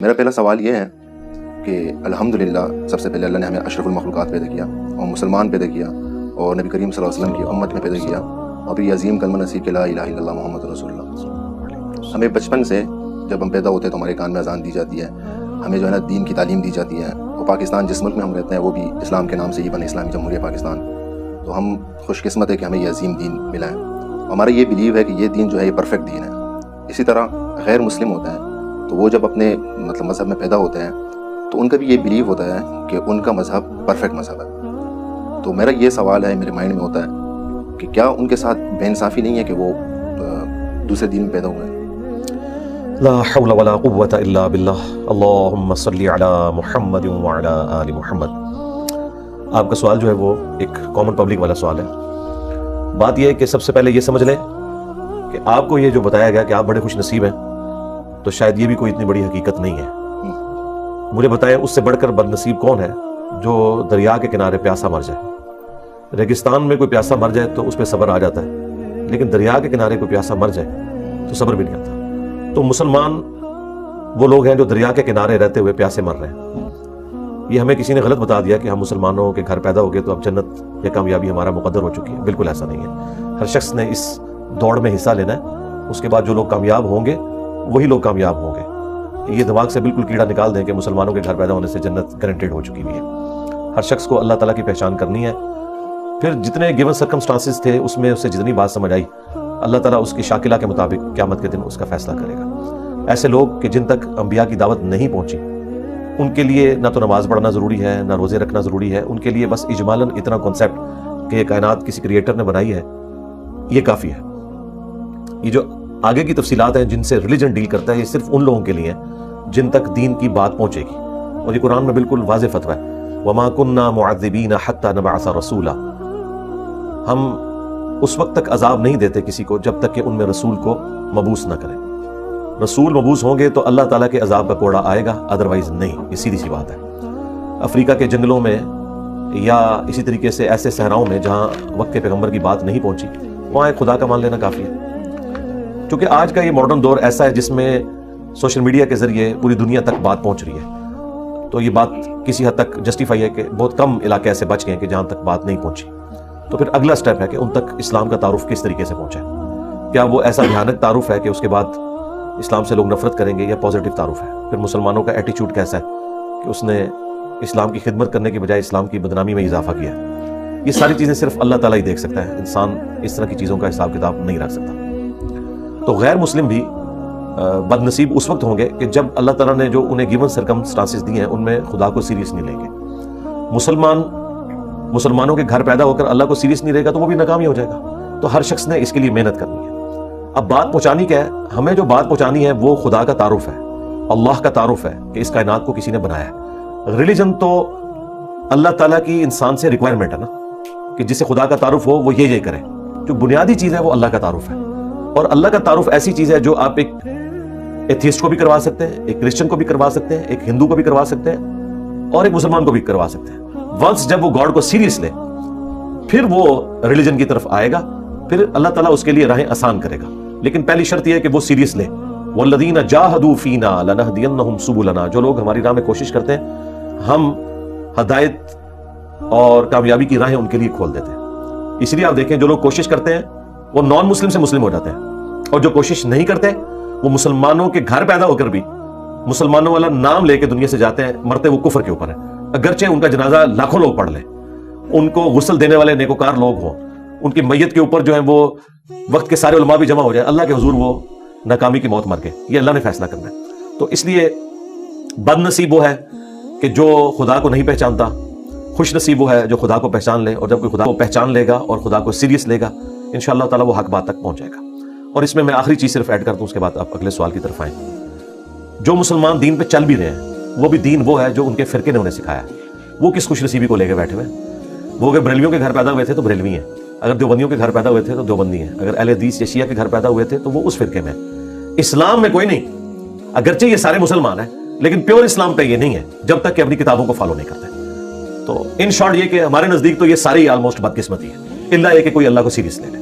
میرا پہلا سوال یہ ہے کہ الحمدللہ سب سے پہلے اللہ نے ہمیں اشرف المخلوقات پیدا کیا اور مسلمان پیدا کیا اور نبی کریم صلی اللہ علیہ وسلم کی امت میں پیدا کیا اور پھر یہ عظیم کلمہ نصیب کہ لا الہ الا اللہ محمد رسول اللہ۔ ہمیں بچپن سے جب ہم پیدا ہوتے ہیں تو ہمارے کان میں اذان دی جاتی ہے، ہمیں جو ہے نا دین کی تعلیم دی جاتی ہے، اور پاکستان جس ملک میں ہم رہتے ہیں وہ بھی اسلام کے نام سے ہی بنے، اسلامی جمہوریہ پاکستان۔ تو ہم خوش قسمت ہے کہ ہمیں یہ عظیم دین ملا ہے۔ ہمارا یہ بلیو ہے کہ یہ دین جو ہے یہ پرفیکٹ دین ہے۔ اسی طرح غیر مسلم ہوتا ہے تو وہ جب اپنے مذہب میں پیدا ہوتے ہیں تو ان کا بھی یہ بلیو ہوتا ہے کہ ان کا مذہب پرفیکٹ مذہب ہے۔ تو میرا یہ سوال ہے، میرے مائنڈ میں ہوتا ہے کہ کیا ان کے ساتھ بے انصافی نہیں ہے کہ وہ دوسرے دین میں پیدا ہوئے ہیں؟ لا حول ولا قوة الا باللہ، اللہم صلی علی محمد وعلی آل محمد۔ آپ کا سوال جو ہے وہ ایک کامن پبلک والا سوال ہے۔ بات یہ ہے کہ سب سے پہلے یہ سمجھ لیں کہ آپ کو یہ جو بتایا گیا کہ آپ بڑے خوش نصیب ہیں، تو شاید یہ بھی کوئی اتنی بڑی حقیقت نہیں ہے۔ مجھے بتائیں اس سے بڑھ کر بد نصیب کون ہے جو دریا کے کنارے پیاسا مر جائے؟ ریگستان میں کوئی پیاسا مر جائے تو اس پہ صبر آ جاتا ہے، لیکن دریا کے کنارے کوئی پیاسا مر جائے تو صبر بھی نہیں آتا۔ تو مسلمان وہ لوگ ہیں جو دریا کے کنارے رہتے ہوئے پیاسے مر رہے ہیں۔ یہ ہمیں کسی نے غلط بتا دیا کہ ہم مسلمانوں کے گھر پیدا ہو گئے تو اب جنت یا کامیابی ہمارا مقدر ہو چکی ہے۔ بالکل ایسا نہیں ہے۔ ہر شخص نے اس دوڑ میں حصہ لینا ہے، اس کے بعد جو لوگ کامیاب ہوں گے وہی لوگ کامیاب ہوں گے۔ یہ دماغ سے بالکل کیڑا نکال دیں کہ مسلمانوں کے گھر پیدا ہونے سے جنت گارنٹیڈ ہو چکی ہوئی ہے۔ ہر شخص کو اللہ تعالیٰ کی پہچان کرنی ہے، پھر جتنے گیون سرکمسٹانسز تھے اس میں اسے جتنی بات سمجھ آئی، اللہ تعالیٰ اس کی شاکلہ کے مطابق قیامت کے دن اس کا فیصلہ کرے گا۔ ایسے لوگ کہ جن تک انبیاء کی دعوت نہیں پہنچی، ان کے لیے نہ تو نماز پڑھنا ضروری ہے، نہ روزے رکھنا ضروری ہے۔ ان کے لیے بس اجمالاً اتنا کانسیپٹ کہ یہ کائنات کسی کریٹر نے بنائی ہے، یہ کافی ہے۔ یہ جو آگے کی تفصیلات ہیں جن سے ریلیجن ڈیل کرتا ہے، یہ صرف ان لوگوں کے لیے ہیں جن تک دین کی بات پہنچے گی، اور یہ قرآن میں بالکل واضح فتویٰ ہے، وَمَا كُنَّا مُعَذِّبِينَ حَتَّى نَبْعَثَ رَسُولًا۔ ہم اس وقت تک عذاب نہیں دیتے کسی کو جب تک کہ ان میں رسول کو مبعوث نہ کریں۔ رسول مبعوث ہوں گے تو اللہ تعالیٰ کے عذاب کا کوڑا آئے گا، ادروائز نہیں۔ یہ سیدھی سی بات ہے۔ افریقہ کے جنگلوں میں یا اسی طریقے سے ایسے صحراؤں میں جہاں وقت کے پیغمبر کی بات نہیں پہنچی، وہاں ایک خدا کا مان لینا کافی ہے۔ کیونکہ آج کا یہ ماڈرن دور ایسا ہے جس میں سوشل میڈیا کے ذریعے پوری دنیا تک بات پہنچ رہی ہے، تو یہ بات کسی حد تک جسٹیفائی ہے کہ بہت کم علاقے ایسے بچ گئے کہ جہاں تک بات نہیں پہنچی۔ تو پھر اگلا سٹیپ ہے کہ ان تک اسلام کا تعارف کس طریقے سے پہنچے۔ کیا وہ ایسا بھیانک تعارف ہے کہ اس کے بعد اسلام سے لوگ نفرت کریں گے، یا پازیٹیو تعارف ہے؟ پھر مسلمانوں کا ایٹیچیوڈ کیسا ہے کہ اس نے اسلام کی خدمت کرنے کی بجائے اسلام کی بدنامی میں اضافہ کیا؟ یہ ساری چیزیں صرف اللہ تعالیٰ ہی دیکھ سکتا ہے، انسان اس طرح کی چیزوں کا حساب کتاب نہیں رکھ سکتا۔ تو غیر مسلم بھی بد نصیب اس وقت ہوں گے کہ جب اللہ تعالیٰ نے جو انہیں گیون سرکمسٹانسز دی ہیں ان میں خدا کو سیریس نہیں لیں گے۔ مسلمانوں کے گھر پیدا ہو کر اللہ کو سیریس نہیں لے گا تو وہ بھی ناکامی ہو جائے گا۔ تو ہر شخص نے اس کے لیے محنت کرنی ہے۔ اب بات پہنچانی کیا ہے؟ ہمیں جو بات پہنچانی ہے وہ خدا کا تعارف ہے، اللہ کا تعارف ہے کہ اس کائنات کو کسی نے بنایا ہے۔ ریلیجن تو اللہ تعالیٰ کی انسان سے ریکوائرمنٹ ہے نا، کہ جسے خدا کا تعارف ہو وہ یہ کرے۔ جو بنیادی چیز ہے وہ اللہ کا تعارف ہے، اور اللہ کا تعارف ایسی چیز ہے جو آپ ایک ایتھیسٹ کو بھی کروا سکتے ہیں، ایک کرسچن کو بھی کروا سکتے ہیں، ایک ہندو کو بھی کروا سکتے ہیں، اور ایک مسلمان کو بھی کروا سکتے ہیں۔ ونس جب وہ گاڈ کو سیریس لے پھر وہ ریلیجن کی طرف آئے گا، پھر اللہ تعالیٰ اس کے لیے راہیں آسان کرے گا۔ لیکن پہلی شرط یہ ہے کہ وہ سیریس لے۔ وَالَّذِينَ جَاهَدُوا فِينَا لَنَهْدِيَنَّهُمْ سُبُلَنَا۔ جو لوگ ہماری راہ میں کوشش کرتے ہیں ہم ہدایت اور کامیابی کی راہیں ان کے لیے کھول دیتے ہیں۔ اس لیے آپ دیکھیں جو لوگ کوشش کرتے ہیں وہ نان مسلم سے مسلم ہو جاتے ہیں، اور جو کوشش نہیں کرتے وہ مسلمانوں کے گھر پیدا ہو کر بھی مسلمانوں والا نام لے کے دنیا سے جاتے ہیں، مرتے وہ کفر کے اوپر ہیں، اگرچہ ان کا جنازہ لاکھوں لوگ پڑھ لیں، ان کو غسل دینے والے نیکوکار لوگ ہوں، ان کی میت کے اوپر جو ہیں وہ وقت کے سارے علماء بھی جمع ہو جائے، اللہ کے حضور وہ ناکامی کی موت مر گئے۔ یہ اللہ نے فیصلہ کرنا ہے۔ تو اس لیے بد نصیب وہ ہے کہ جو خدا کو نہیں پہچانتا، خوش نصیب وہ ہے جو خدا کو پہچان لے، اور جب کوئی خدا کو پہچان لے گا اور خدا کو سیریس لے گا انشاءاللہ تعالیٰ وہ حق بات تک پہنچ جائے گا۔ اور اس میں آخری چیز صرف ایڈ کر دوں، اس کے بعد آپ اگلے سوال کی طرف آئیں۔ جو مسلمان دین پہ چل بھی رہے ہیں وہ بھی دین وہ ہے جو ان کے فرقے نے انہیں سکھایا ہے۔ وہ کس خوش نصیبی کو لے کے بیٹھے ہوئے ہیں؟ وہ اگر بریلویوں کے گھر پیدا ہوئے تھے تو بریلوی ہیں، اگر دیوبندیوں کے گھر پیدا ہوئے تھے تو دیوبندی ہیں، اگر اہل حدیث یا شیعہ کے گھر پیدا ہوئے تھے تو وہ اس فرقے میں۔ اسلام میں کوئی نہیں، اگرچہ یہ سارے مسلمان ہیں لیکن پیور اسلام پہ یہ نہیں ہے جب تک کہ اپنی کتابوں کو فالو نہیں کرتے۔ تو ان شارٹ یہ کہ ہمارے نزدیک تو یہ ساری آلموسٹ بدقسمتی ہے، الا یہ کہ کوئی اللہ کو سیریس لے لے۔